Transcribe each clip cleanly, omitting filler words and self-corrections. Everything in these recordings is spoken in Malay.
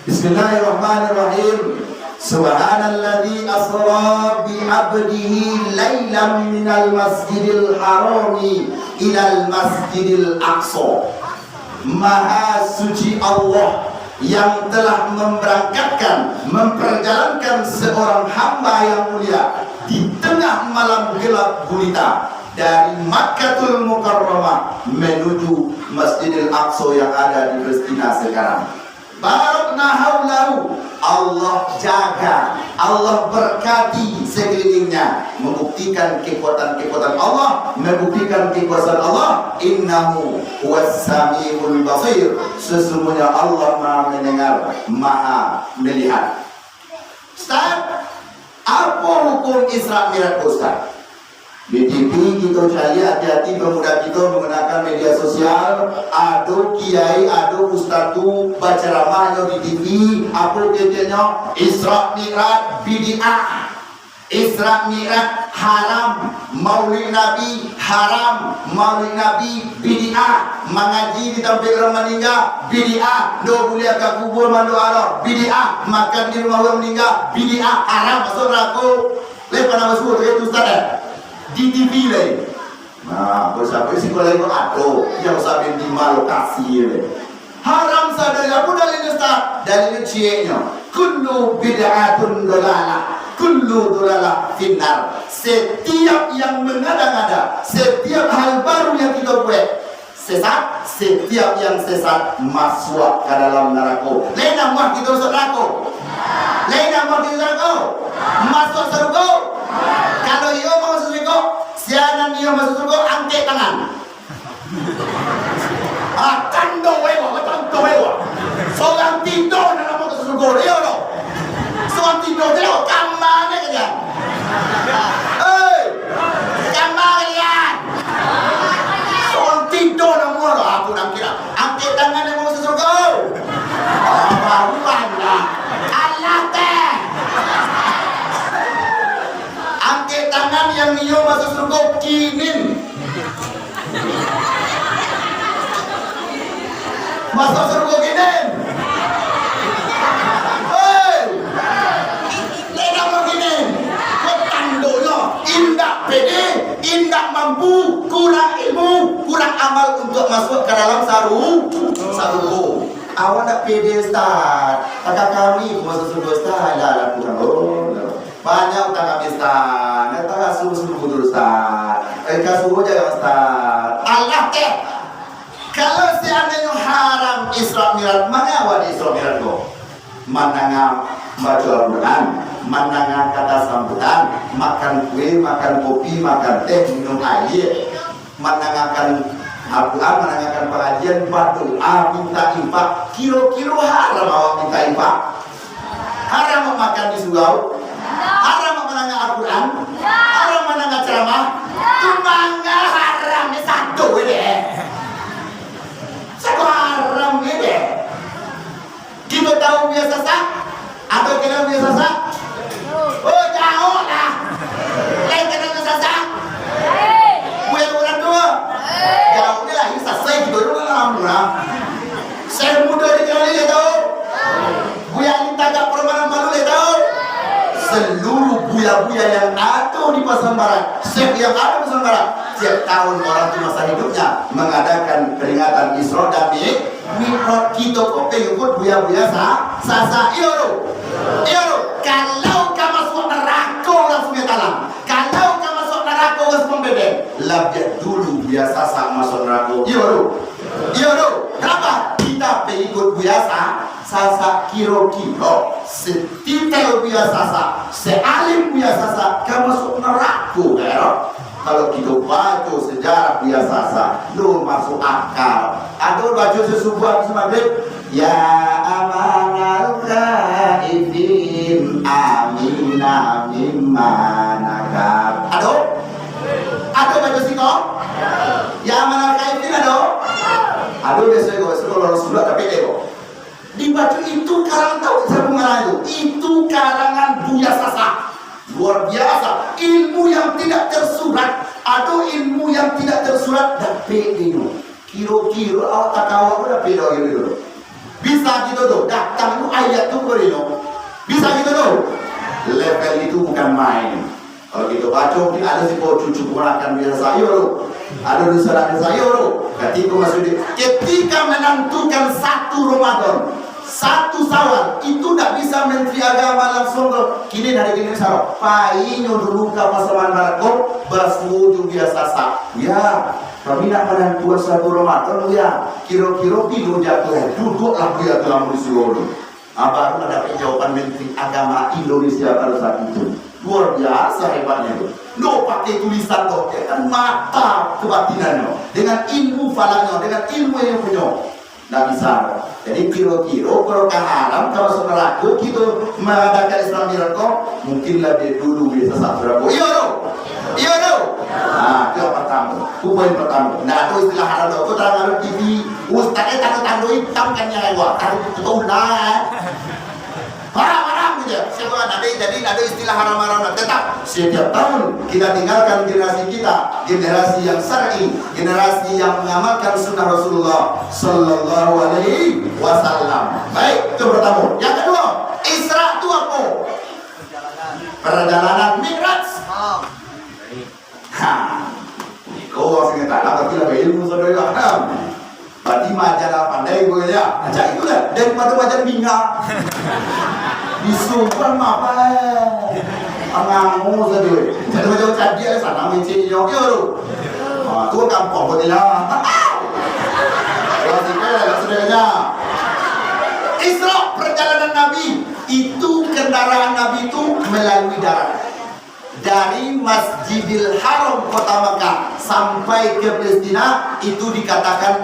Bismillahirrahmanirrahim. Subhanalladzi asra bi 'abdihi lailan minal masjidil harami ilal masjidil aqsa. Maha suci Allah yang telah memperjalankan seorang hamba yang mulia di tengah malam gelap gulita dari Makkatul Mukarramah menuju Masjidil Aqsa yang ada di Palestina sekarang. Barakna haulahu, Allah jaga, Allah berkati sekelilingnya, membuktikan kekuatan Allah, membuktikan kekuasaan Allah. Innahu huwas samiul basir, sesungguhnya Allah Maha mendengar, Maha melihat. Ustaz, apa hukum Isra Mi'raj Ustaz? Di TV kita cari, hati-hati pemuda kita menggunakan media sosial. Ada kiai, ada ustaz tu baca ceramahnya di TV. Apa katanya? Isra Mi'raj bid'ah, Isra Mi'raj haram, Maulid Nabi haram, Maulid Nabi bid'ah, mengaji di tempat orang meninggal bid'ah, do boleh ke kubur mandu Allah bid'ah, makan di rumah orang meninggal bid'ah, haram, masuk neraka. Lepas nama sebut itu ustaz di TV lain. Nah, bersama si kolej itu ada yang sampai di lokasi ini. Haram sadaya pun dalilnya Ustaz, dalilnya cieknya. Kullu bid'atun dolalah, kullu dolalah finnar. Setiap yang mengada-ngada, setiap hal baru yang kita buat sesat, setiap yang sesat masuk ke dalam neraka. Lain nama kita masuk neraka, lain nama kita neraka, masuk surga. Kalau ia masuk surga, sianan dia masuk surga, angkat tangan. Akan doewa, macam doewa. Seorang tidur dalam masuk surga, dia no. Seorang tidur dia, kamarnya kalian. Hei, kamar kalian. Seorang tidur dalam muara, aku nak kira. Angkat tangan yang masuk surga. Barulah, Allah teh. Angkat tangan yang dia masuk surga kinin. Masuk surga kinin. Hei, lena begini. Kau tandonya indak pede, indak mampu, kurang ilmu, kurang amal untuk masuk ke dalam sarugo. Awak nak pede Ustaz, kakak kami masuk surga Ustaz, lah kurang. Banyak utang kami Ustaz, nak suruh dulu Ustaz, suruh aja Ustaz. Allah teh, kalau seandainya haram Isra Mi'raj, mana awak di Isra Mi'raj kau? Mana baca Al-Quran, mana kata sambutan, makan kue, makan kopi, makan teh, minum air, mana Al-Quran, mana pengajian, berdoa, minta infak. Kilo-kilo haram awak minta infak, haram makan di surau, haram menangga Al-Quran, haram menangga ceramah, cumangga haram ni satu ini. Satu haram ini. Kita tahu biasa sah? Atau kita biasa sah? Oh jauh lah. Lain kita biasa sah? Buat orang tua. Jauh ni lah. Ini selesai kita dulu lah. Saya muda di kali ni tahu. Buya minta agak permanen malu ni tahu. Seluruh buya-buya yang ada di Pasar Barat, yang ada di Pasar Barat, setiap tahun orang itu masa hidupnya mengadakan peringatan Isra dan Mi'raj. Kita kok ikut buya-buya sasa iyo. Kalau kamu masuk neraka langsung talam, kalau kamu masuk neraka langsung bebek. Lebih dulu buya sasa masuk neraka. Iyo. Kenapa? Kita ikut buya sasa kiro-kiro, setitel biasa sealim biasa kamu masuk neraka ya. Kalau kita baca sejarah biasa lu masuk akal. Ada baca sesubuh maghrib, ya amanal khaifin amina mimma nakab. Ada baca siko? Ya amanal khaifin ada biasa kok sekolah Rasulullah tapi kok dibaca itu karangan tahu saya pengarang itu karangan Buya Sasa. Luar biasa, ilmu yang tidak tersurat. Ada ilmu yang tidak tersurat dan pede kiro-kiro awak tak tahu apa dah pede gitu. Bisa gitu tuh datang itu ayat Israel itu bukan main. Kalau gitu baca mungkin ada si cucu keponakan biasa sayur, ada saudara sayur. Ketika menentukan 1 Ramadan, 1 Syawal, itu tidak bisa Menteri Agama langsung kini dari kini sarok. Painyo dulu ke pasaman barakot bersetuju biasa sah. Ya, kami nak menentukan 1 Ramadan ya. Kira-kira tidur jatuh duduklah dia dalam disuruh. Baru ada jawaban Menteri Agama Indonesia pada saat itu. Luar biasa hebatnya itu. Lo pakai tulisan lo, kan mata kebatinannya, dengan ilmu falaknya, dengan ilmu yang punya. Nggak bisa. Jadi kira-kira kalau haram kalau saudara kita mengadakan Islam miracle mungkin lebih dulu biasa satu. Iya dong. Iya dong. Nah, itu pertama. Poin pertama. Nah, itu istilah haram itu terang TV. Ustaznya tanda-tanda hitam kan yang lewat. Taruh itu lah. Haram-haram gitu. Siapa jadi ada istilah haram-haram. Tetap setiap tahun kita tinggalkan generasi kita, generasi yang syar'i, generasi yang mengamalkan sunnah Rasulullah Sallallahu Alaihi Wasallam. Baik, itu pertama. Yang kedua, Isra itu apa? Perjalanan Mi'raj. Kau harus ingat tapi lah ilmu saudara. Berarti majalah pandai gue ya. Ajak itu lah daripada majalah minyak. Disumpah apa? Angamu saja. Jadi macam tadi ada sana mencari yang kiro. Tu kampung betul lah. Kalau tidak saudaranya. Isra perjalanan Nabi itu kendaraan Nabi itu melalui darat. Dari Masjidil Haram kota Makkah sampai ke Palestina itu dikatakan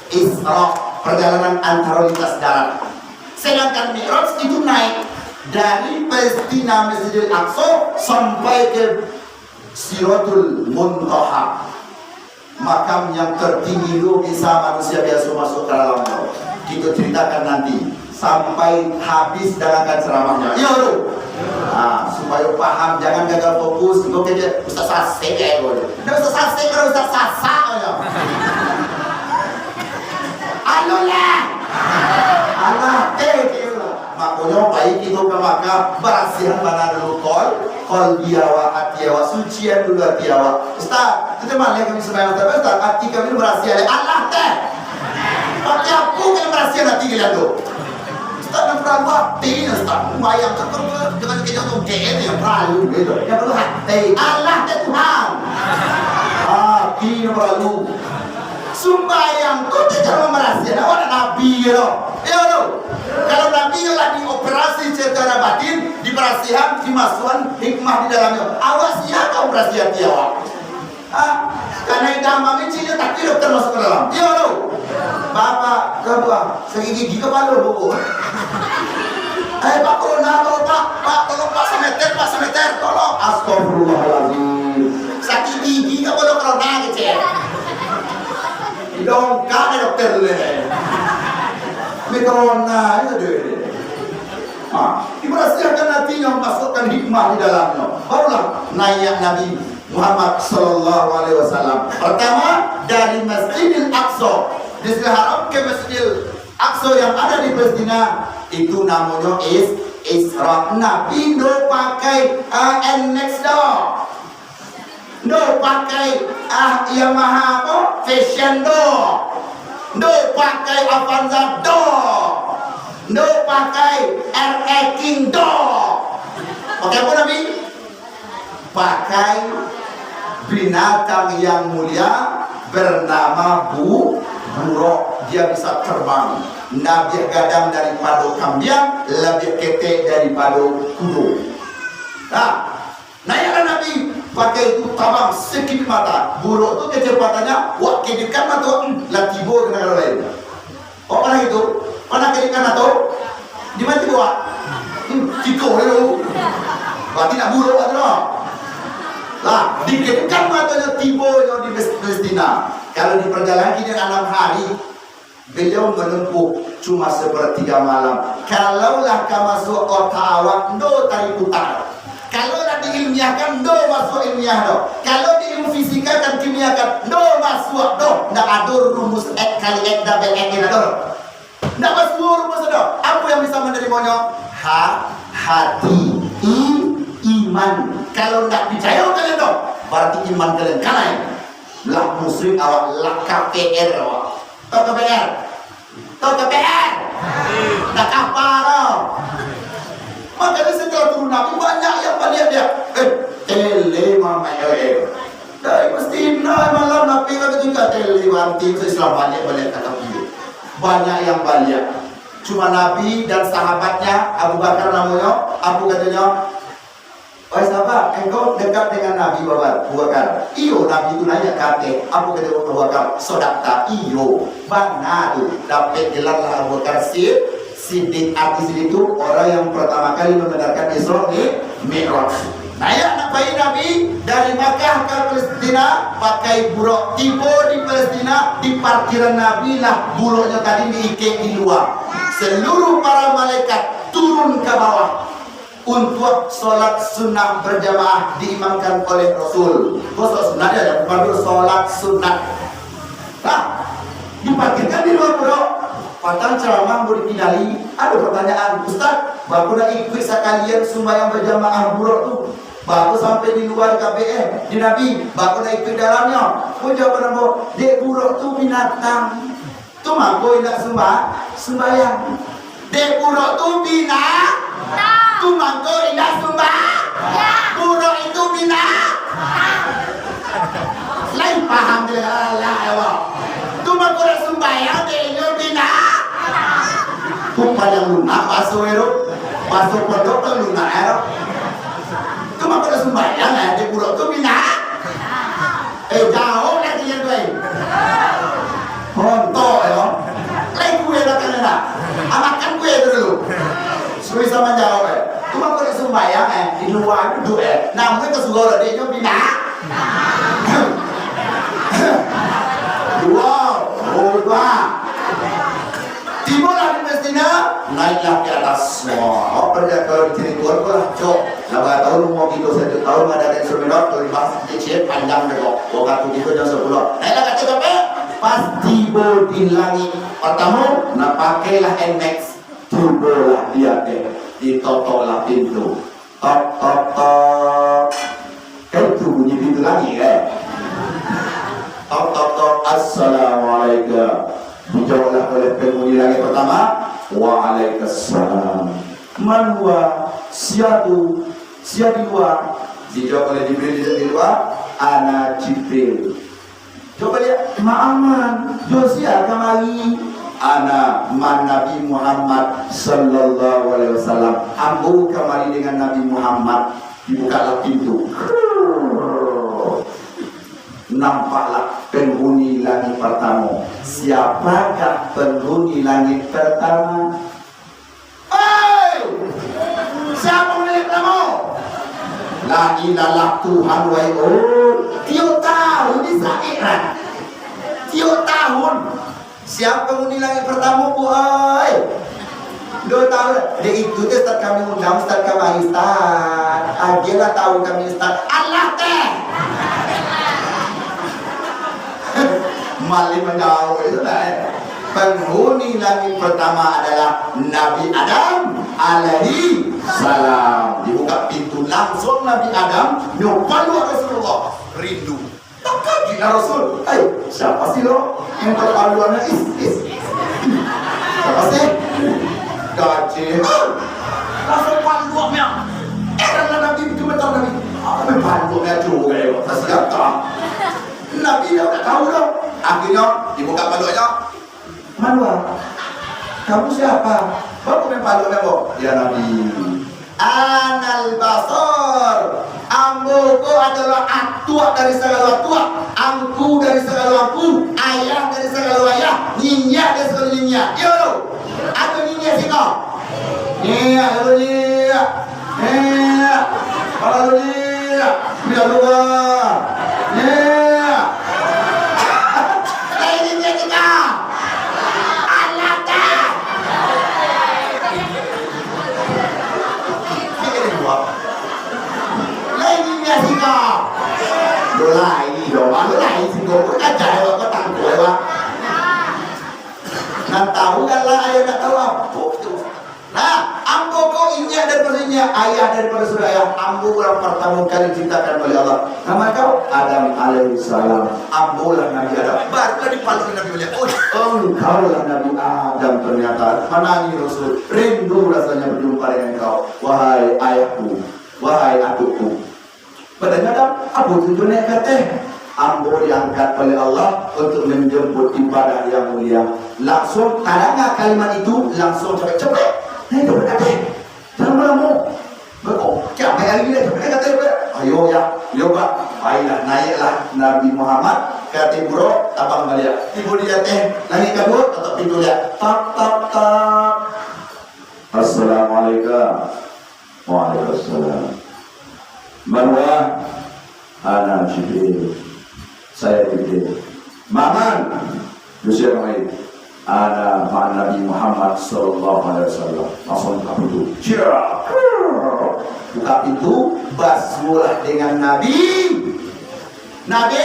Isra, perjalanan antara lintas darat. Sedangkan Mi'raj itu naik dari Palestina Masjidil Aqsa sampai ke Siratul Muntaha, makam yang tertinggi lu bisa manusia biasa masuk ke dalamnya. Kita ceritakan nanti sampai habis dengarkan ceramahnya. Iya bro. Nah, supaya paham, jangan gagal fokus. Itu kayak Ustaz Sase kayak gue. Nah, Ustaz Sase kalau Ustaz Sasa ya. Alolah. Allah makanya baik itu ke Makkah berasihan mana dulu kol biawa hatiawa sucian dulu hatiawa. Ustaz, itu mana yang kami sembahyang tapi Ustaz, hati kami berasihan Allah teh. Hati aku kan berasihan hati kalian tuh. Ustaz yang perahu hati, Ustaz bayang dengan kejauhan kayaknya yang perahu gitu. Yang perlu hati Allah teh Tuhan. Hati yang perahu. Sumbayang tuh cara merahsia, orang Nabi loh, ya loh. Kalau Nabi lagi operasi secara batin, diperhatikan, dimasukkan hikmah di dalamnya. Awas ya kau operasi hati awak. Karena yang mami cinya tak kira termasuk ke dalam, ya loh. Bapak kedua, segigi kepala buku. Pak Corona, Pak, tolong Pak semeter, tolong. Astagfirullahaladzim. Sakit gigi kepala Corona kecil. Dong, kan dokter dulu ya. Corona itu deh. Diperhatikan hatinya, masukkan hikmah di dalamnya. Barulah naik Nabi Muhammad Sallallahu Alaihi Wasallam. Pertama dari Masjidil Aqsa, Masjidil Haram ke Masjidil Aqsa yang ada di Palestina itu namanya Isra. Nabi do pakai NX dong. Do pakai Yamaha apa? Fashion do pakai Avanza do pakai RE King do. Pakai apa Nabi? Pakai binatang yang mulia bernama buruk. Dia bisa terbang. Nabi gadang daripada kambing, lebih ketek daripada kuda. Nah ya Nabi pakai itu tabang sedikit mata. Buruk itu kecepatannya wah kedekkan mata latibo ke negara lain. Oh pernah itu? Pernah kedekkan atau di mana tiba? Tiko itu. Berarti nak buruk atau? Lah dikedekkan matanya tibo yang di Palestina. Kalau di perjalanan ini 6 hari beliau menempuh cuma sepertiga malam. Kalaulah kamu masuk Ottawa, do tarik putar. Kalau diilmiahkan, do masuk ilmiah do. Kalau di ilmu fisika kan kimia kan, do masuk do. Ndak ada rumus X kali X double X itu. Ndak masuk rumus do. Apa yang bisa menerimanya? Hati. iman. Kalau tidak percaya kalian dong, berarti iman kalian kalah. Lah muslim awak, lah KPR awak. Tahu KPR? Tahu KPR? Tak apa loh. Makanya setelah turun Nabi banyak yang balik dia. Tele mama dari Palestina malam Nabi kata juga tele wanti Islam banyak kata dia. Banyak yang balik. Cuma Nabi dan sahabatnya Abu Bakar namanya, Abu katanya, wahai sahabat, engkau dekat dengan Nabi Abu Bakar. Iyo, Nabi itu nanya kate, Abu kata Abu Bakar, sodakta, iyo, benar tu. Dapat gelar lah Abu Bakar Siddiq. Artis itu orang yang pertama kali membenarkan Isra Mi'raj. Naya nak bayi Nabi dari Makkah ke Palestina pakai buruk. Tiba di Palestina di parkiran Nabi lah buruknya tadi diikat di luar. Seluruh para malaikat turun ke bawah untuk sholat sunnah berjamaah diimamkan oleh Rasul. Sholat sunnah dia ada, bukan sholat sunnah. Nah, diparkirkan di luar buruk. Padahal ceramah mau dipindahi. Ada pertanyaan, Ustaz, baku nak ikut sekalian sembahyang berjamaah buruk tu. Baku sampai di luar KPM di Nabi, baku nak ikut dalamnya. Kau jawab nama, dek buruk tu binatang. Tu mah kau nak sembahyang. Dek buruk tu binatang. Tu mah kau nak sembahyang. Buruk itu binatang. Lain paham dia lah awak. Tu mah kau nak sembahyang, deknya binatang. Kumpah yang lunak, basuh erok, basuh pondok kan lunak erok. Itu mah pada sembahyang ya, di buruk tu binatang. Jauh lagi yang lain. Hontok ya, lain kue datang nak, makan kue dulu. Bisa menjawab itu mah pada sembahyang di luar duduk namun kesuara dia nyo binatang. Wow, tibalah di Palestina, naiklah ke atas. Wah, pergi ke teritori lah, cok. Lama tahun mau gitu 1 tahun ada instrumen dari bahasa kecil panjang deh kok. Waktu itu jam 10. Naiklah ke TKP, pas tiba di langit pertama, nak pakailah NMAX, tibalah dia ditotoklah pintu. Tok tok tok. Itu bunyi pintu lagi Tok tok tok. Assalamualaikum. Dijawablah oleh penghuni langit pertama, waalaikumsalam. Man huwa? Siapa di luar? Dijawab oleh Jibril di luar, ana Jibril. Coba lihat, ma'aman Josia kemari. Ana man Nabi Muhammad sallallahu alaihi wasallam. Ambu kemari dengan Nabi Muhammad. Dibukalah pintu. Nampaklah penghuni langit pertama. Siapakah penghuni langit pertama? Siapa penghuni pertama? La ilaha Tuhan wa tiap tahun di akhirat. Tiap tahun. Siapa penghuni langit pertama bu? 2 tahun. Dia itu Ustaz kami undang Ustaz kami Ustaz. Ajalah tahu kami Ustaz. Allah teh. Mali menjauh itu lah. Penghuni langit pertama adalah Nabi Adam alaihi salam. Dibuka pintu langsung Nabi Adam nyopal Rasulullah. Rindu. Tak gila Rasul. Ayo, siapa sih lo? Yang terlaluannya siapa sih? Gaji. Langsung panduannya. Karena Nabi itu betul Nabi. Apa panduannya juga ya? Saya kata. Nabi dia udah tahu dong. Akhirnya dibuka palunya. Manwa, kamu siapa? Bapak main palunya bu. Ya Nabi. Anal basar. Amboku adalah atua dari segala atua. Angku dari segala angku. Ayah dari segala ayah. Ninya dari segala ninya. Yo lo. Atau ninya sih kau? Ninya, lo ninya. Ninya. Kalau ninya, biar luar. Ninya. Lai sih kau berkaca ya kau tangguh ya. Nah tahu kan lah ayah nak tahu apa tu. Nah, ambo kau ini ada persenjataan. satu-satunya ayah daripada saudara yang ambulah pertama kali diciptakan oleh Allah. Nama kau Adam alaihissalam. Ambulah Nabi Adam. Barulah dipanggil Nabi Mulia. Oh, engkau lah Nabi Adam ternyata. Menangi Rasul. Rindu rasanya berjumpa dengan kau. Wahai ayahku, wahai adukku. Padahal Adam, apa tujuannya kata? Ambo diangkat oleh Allah untuk menjemput ibadah yang mulia. Langsung ada nggak kalimat itu? Langsung cepet-cepet. Nah itu berkata, jangan melamu. Berkau, siapa yang ini? Cepet kata, ayo ya, yo pak, baiklah naiklah Nabi Muhammad. Kata bro, abang balik. Ibu dia teh, langit kabut, tetap pintu dia. Tak tak tak. Assalamualaikum. Waalaikumsalam. Marwah, anak Jibril. Saya Jibril. Maman, Yusuf Rahim. Ada Nabi Muhammad Sallallahu Alaihi Wasallam. Langsung buka pintu. Buka pintu, basmulah dengan Nabi. Nabi.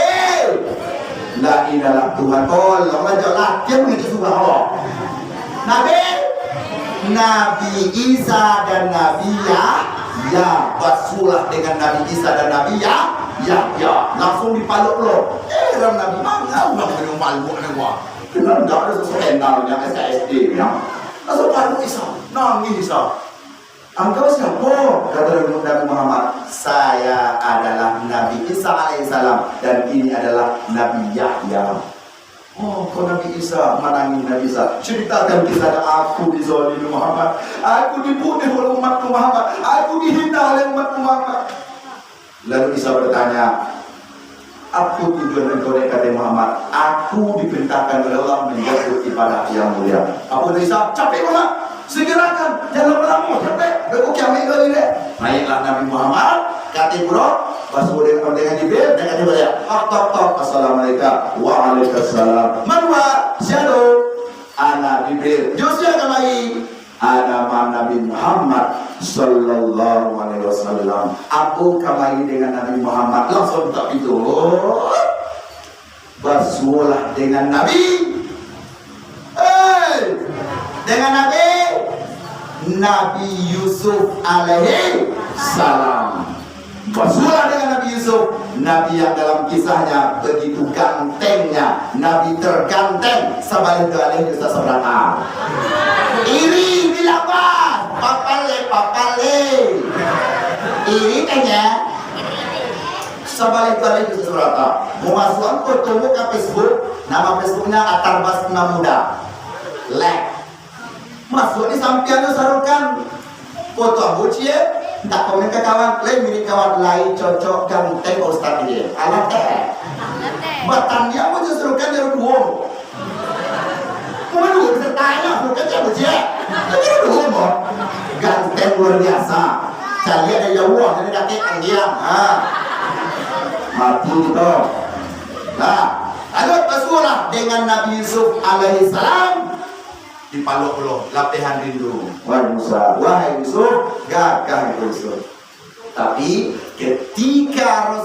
La ilaha Tuhan. Tolong ajalah. Dia begitu suka Allah. Nabi. Nabi Isa dan Nabi Ya, basmulah dengan Nabi Isa dan Nabi Ya, langsung dipaluk lo. Ram Nabi mana orang yang malu dengan gua. Kenal tak ada sesuatu yang SKSD ya. Langsung paluk Isa, nangis Isa. Engkau siapa? Kata Nabi Muhammad, saya adalah Nabi Isa alaihissalam dan ini adalah Nabi Yahya. Oh, kau Nabi Isa, menangis Nabi Isa. Ceritakan kisah aku dizalimi Muhammad, aku dibunuh oleh umat Muhammad, aku dihina oleh umat Muhammad. Lalu Isa bertanya, apa tujuan engkau kata Muhammad? Aku diperintahkan oleh Allah menjemput ibadah yang mulia. Apa Isa? Capek Muhammad, segerakan, jangan lama, capek. Aku kiamat kali ni. Naiklah Nabi Muhammad, kata bro. Pas dengan Jibril, dengan Jibril ya. Tok. Assalamualaikum. Waalaikumsalam. Manwa, siapa? Ana Jibril. Josya kamai. Ana Nabi Muhammad Sallallahu Alaihi Wasallam. Aku kamai dengan Nabi Muhammad. Langsung tak itu. Basmulah dengan Nabi. Dengan Nabi Yusuf alaihi salam. Basmulah dengan Nabi Yusuf, Nabi yang dalam kisahnya begitu gantengnya, Nabi terganteng sebalik galih di seberang. Iri bilapan, papale. Iri kayaknya sebalik galih di seberang. Memasukkan fotomu ke Facebook, nama Facebooknya Atarbas Muda. Masuk di sampingnya sarukan foto abucie. Tak komen ke kawan, lain milik kawan lain cocok ganteng Ustaz dia. Alat batan dia pun justru kan dia dua. Mungkin dua bisa tanya, bukan dia berjaya. Dia dua ganteng luar biasa. Cari ada jauh, jadi kakek anggiang. Mati itu. Nah, lalu bersuara dengan Nabi Yusuf alaihissalam. Dipaluk lo, latihan rindu. Wahai Musa, wahai Yusuf, gagah Yusuf. Tapi ketika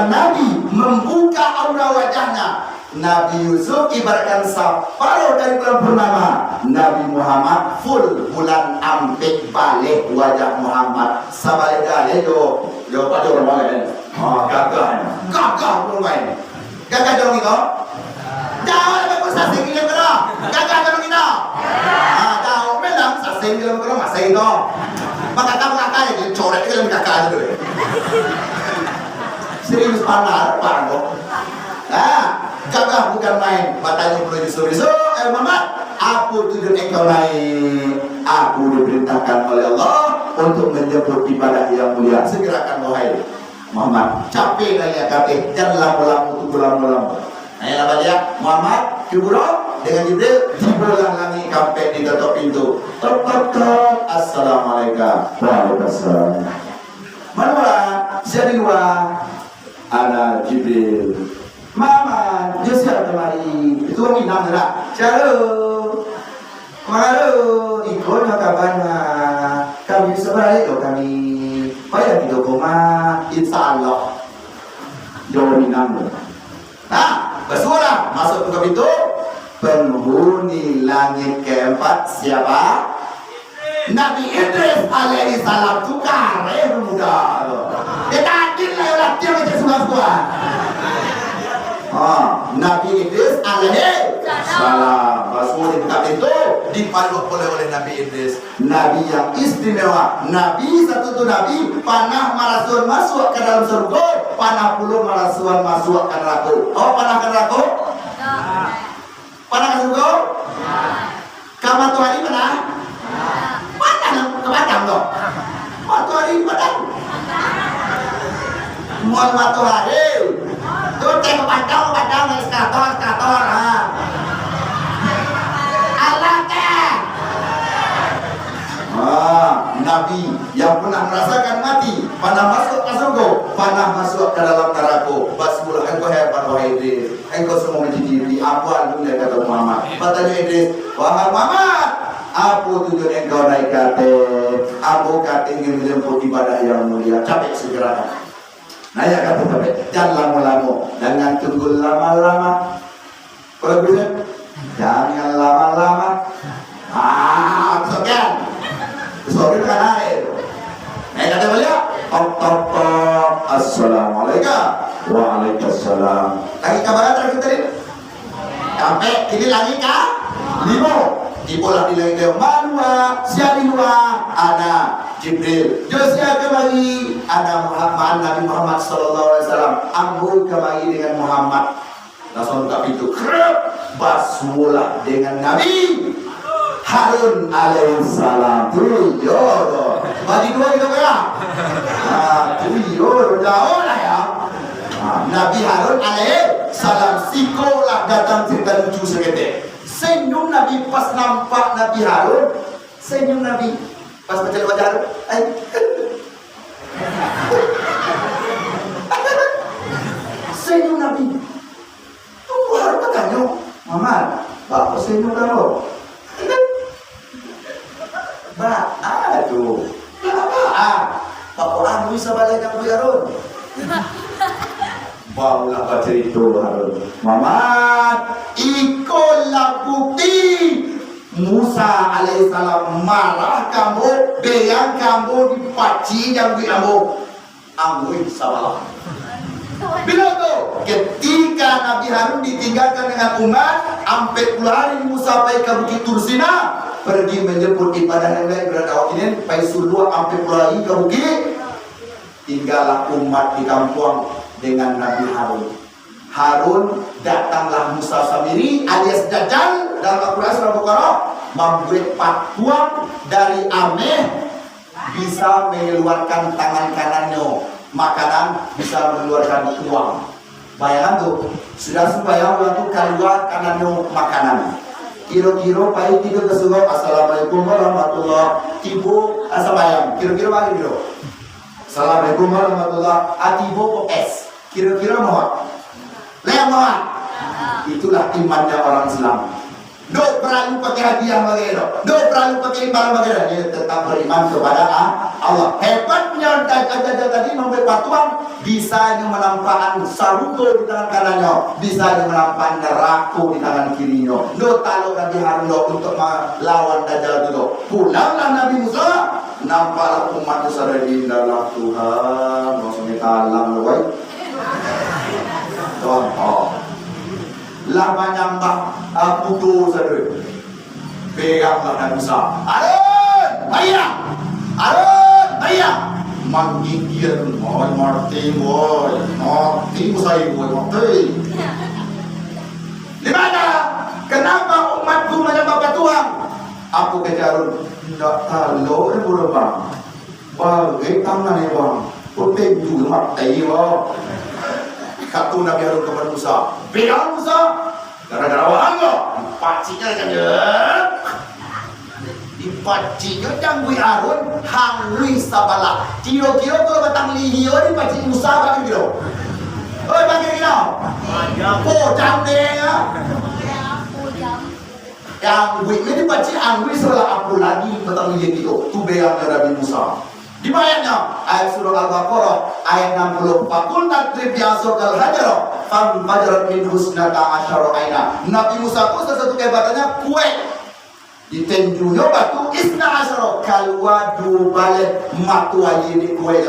Nabi membuka aura wajahnya, Nabi Yusuf ibaratkan separuh dari bulan purnama. Nabi Muhammad full bulan ampek balik wajah Muhammad. Sabalik dah, yo pada orang lain. Gagah orang lain. Gagah dong itu. Jangan lupa sasing kita berah. Gagah dong kita. Tahu memang sasing kita berah masa itu. Maka kamu kakaknya jadi coret itu lebih kakak itu. Serius panar, parno. Gagah bukan main. Matanya perlu disuruh. Muhammad, aku tujuan engkau naik. Aku diperintahkan oleh Allah untuk menjemput ibadah yang mulia. Segerakan wahai Muhammad. Capek dah ya kata. Jangan lama-lama. Ayolah balik Muhammad Jibril dengan Jibril dibulang langit sampai di tutup pintu. Tok. Assalamualaikum. Waalaikumsalam. Mana jadi ana Jibril. Mama, jasa kemari. Itu minang lah. Halo. Ikut kabarnya. Kami sebaik kami. Pada 3, insyaallah. Jauh minang. Bersuara masuk ke pintu. Penghuni langit keempat siapa? Nabi Idris alaihi salam tu kare muda. Kita adil lah ulah dia macam suka-suka. Nabi Idris alaihi salam. Rasul dekat itu dipaluk oleh Nabi Idris. Nabi yang istimewa. Nabi satu tu Nabi panah marasuan masuk ke dalam surga, panah puluh marasuan masuk ke neraka. Oh, panah ke neraka? Panah ke surga? Kamu Tuhan mana? Padang ke Padang dong. Matahari Padang. Mohon matahari. Tuh tengok Padang eskator. Allah teh. Nabi yang pernah merasakan mati, panah masuk ke surga, panah masuk ke dalam neraka. Basmul engkau hebat wahai Idris. Engkau semua menjadi apuan dunia kata Muhammad. Katanya Idris, wahai Muhammad, apa tujuan engkau naik kate? Apa kate ingin menyebut ibadah yang mulia? Capek segera. Naya kata capek, jangan lama-lama, jangan tunggu lama-lama. Kalau bisa, jangan lama-lama. Sekian. Sorry kan air. Naya kata beliau, Assalamualaikum. Waalaikumsalam. Lagi kabar terakhir tadi? Sampai ini lagi kah? 5. Dipolah nilai dia manwa siadinwa ada Jibril Josia kembali ada Muhammad Nabi Muhammad sallallahu alaihi wasallam ambul kembali dengan Muhammad langsung buka pintu basmula dengan Nabi Harun alaihissalam tuh bagi dua gitu ya tuh jauh lah ya Nabi Harun alaihissalam sikolah datang cerita lucu sekete. Senyum Nabi pas nampak Nabi Harun, senyum Nabi pas baca wajah Harun, senyum Nabi. Tunggu Harun bertanya, Muhammad, bapak senyum kamu? Aduh, bapak aku bisa balik kamu Harun. Barulah baca itu Harun. Muhammad, ikolah bukti Musa alaihissalam marah kamu, beyang kamu dipaci yang kamu amui salah. Bila tu ketika Nabi Harun ditinggalkan dengan umat, sampai puluh hari Musa pergi ke Bukit Tursina, pergi menjemput ibadah yang lain berada wakilin, pergi sulua sampai puluh hari ke bukit, tinggallah umat di kampung dengan Nabi Harun. Harun datanglah Musa Samiri alias Dajjal dalam Al-Quran surah Al-Baqarah membuat patuan dari Ameh bisa mengeluarkan tangan kanannya makanan, bisa mengeluarkan uang. Bayangkan tuh, sudah supaya uang itu keluar kanannya makanan. Kira-kira pahit tidur ke surga, Assalamualaikum warahmatullahi tibu asabayam. Kira-kira bagi dulu. Assalamualaikum warahmatullahi atibo es. Kira-kira mohon. Lihat mohon. Itulah imannya orang Islam. Dok perlu pakai hadiah bagaimana? Dok perlu pakai barang bagaimana? Dia tetap beriman kepada Allah. Hebatnya Dajjal tadi memberi patuan, bisa menampakkan saruto di tangan kanannya, bisa menampakkan neraka di tangan kirinya. Dok tahu Nabi Harun untuk melawan Dajjal dulu. Pulanglah Nabi Musa, nampaklah umat Musa di dalam Tuhan. Maksudnya kalam loh. Contoh lama nyambah putu saudara peganglah Nabi Musa Harun ayah menggigir mati Musa ibu mati di mana kenapa umatku menyembah Tuhan aku kejar Harun tidak tahu boleh bang bagai tangan ya bang putih juga mati bang. Kata Nabi Harun kepada Musa, bilang Musa, gara-gara wanggo, pacinya aja, dipacinya janggui Harun, hangui sabala. Kira-kira kalau batang lihio dipaci Musa bagi kilo. Oh bagi kilo. Oh jam deh ya. Yang ini dipaci angui sebelah aku lagi batang lihio itu. Tu beyangnya Nabi Musa. Di bayangnya ayat surah Al-Baqarah ayat 60 fakultat tribiasur al-hajar fam fajarat min husnata asyara aina. Nabi Musa itu salah satu kehebatannya kue Ditenjunya batu isna asaro kalwa du bale matu ayi ni kue